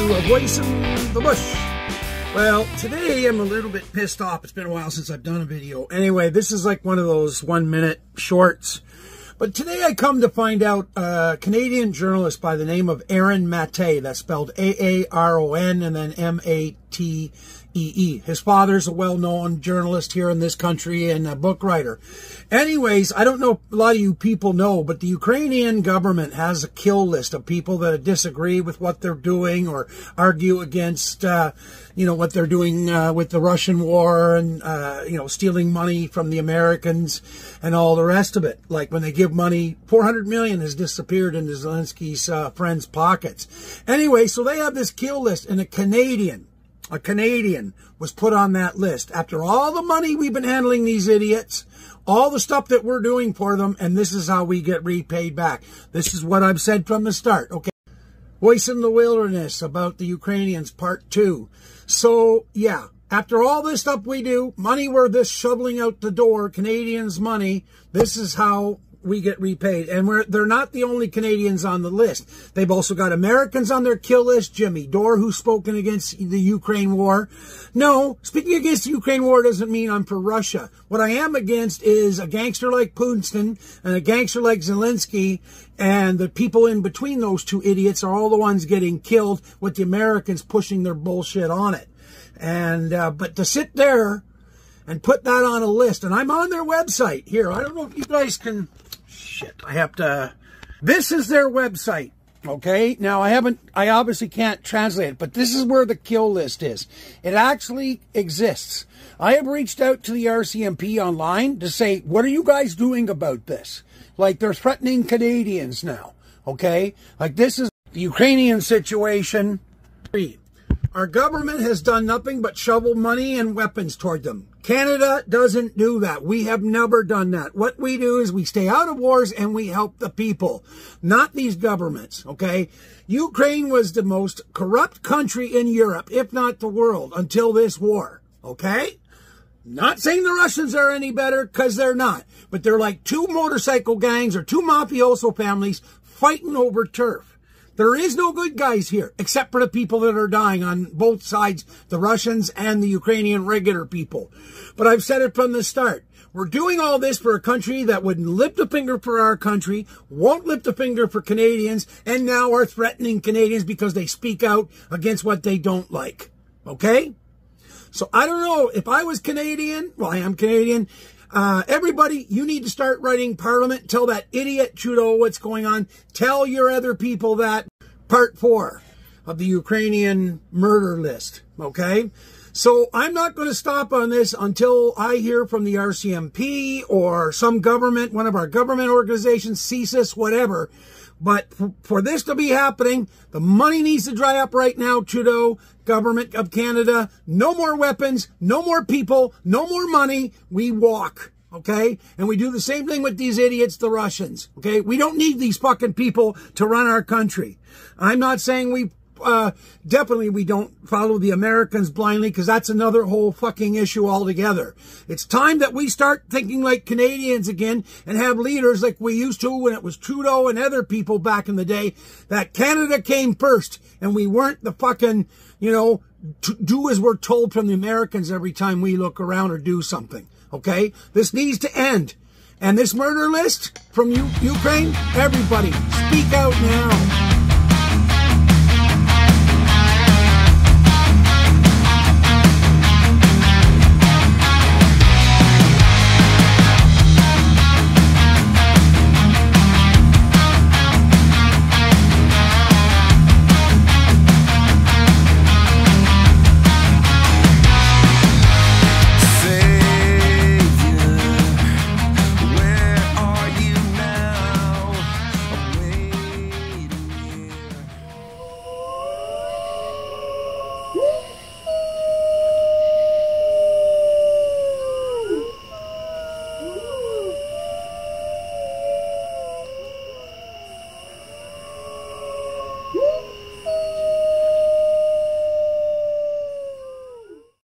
to A Voice in the Bush. Well, today I'm a little bit pissed off. It's been a while since I've done a video. Anyway, this is like one of those 1-minute shorts. But today I come to find out a Canadian journalist by the name of Aaron Maté. That's spelled A-A-R-O-N and then M-A-T-E-E. His father's a well-known journalist here in this country and a book writer. Anyways, I don't know if a lot of you people know, but the Ukrainian government has a kill list of people that disagree with what they're doing or argue against, what they're doing with the Russian war and, stealing money from the Americans and all the rest of it. Like when they give money, 400 million has disappeared into Zelensky's friends' pockets. Anyway, so they have this kill list, and a Canadian was put on that list after all the money we've been handling these idiots, all the stuff that we're doing for them, and this is how we get repaid back. This is what I've said from the start, okay? Voice in the Wilderness about the Ukrainians, part 2. So, yeah, after all this stuff we do, money we're this shoveling out the door, Canadians' money, this is how we get repaid. And they're not the only Canadians on the list. They've also got Americans on their kill list. Jimmy Dore, who's spoken against the Ukraine war. No, speaking against the Ukraine war doesn't mean I'm for Russia. What I am against is a gangster like Putin and a gangster like Zelensky, and the people in between those two idiots are all the ones getting killed with the Americans pushing their bullshit on it. And but to sit there and put that on a list, and I'm on their website here. I don't know if you guys can... Shit, I have to... This is their website, okay? Now, I obviously can't translate it, but this is where the kill list is. It actually exists. I have reached out to the RCMP online to say, what are you guys doing about this? Like, they're threatening Canadians now, okay? Like, this is the Ukrainian situation. Our government has done nothing but shovel money and weapons toward them. Canada doesn't do that. We have never done that. What we do is we stay out of wars and we help the people, not these governments, okay? Ukraine was the most corrupt country in Europe, if not the world, until this war, okay? Not saying the Russians are any better, because they're not. But they're like two motorcycle gangs or two mafioso families fighting over turf. There is no good guys here, except for the people that are dying on both sides, the Russians and the Ukrainian regular people. But I've said it from the start. We're doing all this for a country that wouldn't lift a finger for our country, won't lift a finger for Canadians, and now are threatening Canadians because they speak out against what they don't like. Okay? So I don't know, if I was Canadian, well, I am Canadian, everybody, you need to start writing Parliament. Tell that idiot Trudeau what's going on. Tell your other people that. Part 4 of the Ukrainian murder list, okay? So I'm not going to stop on this until I hear from the RCMP or some government, one of our government organizations, CSIS, whatever. But for this to be happening, the money needs to dry up right now, Trudeau, government of Canada. No more weapons, no more people, no more money. We walk, okay? And we do the same thing with these idiots, the Russians, okay? We don't need these fucking people to run our country. I'm not saying we... definitely we don't follow the Americans blindly, because that's another whole fucking issue altogether. It's time that we start thinking like Canadians again and have leaders like we used to when it was Trudeau and other people back in the day, that Canada came first and we weren't the fucking, do as we're told from the Americans every time we look around or do something. Okay? This needs to end. And this murder list from Ukraine, everybody, speak out now.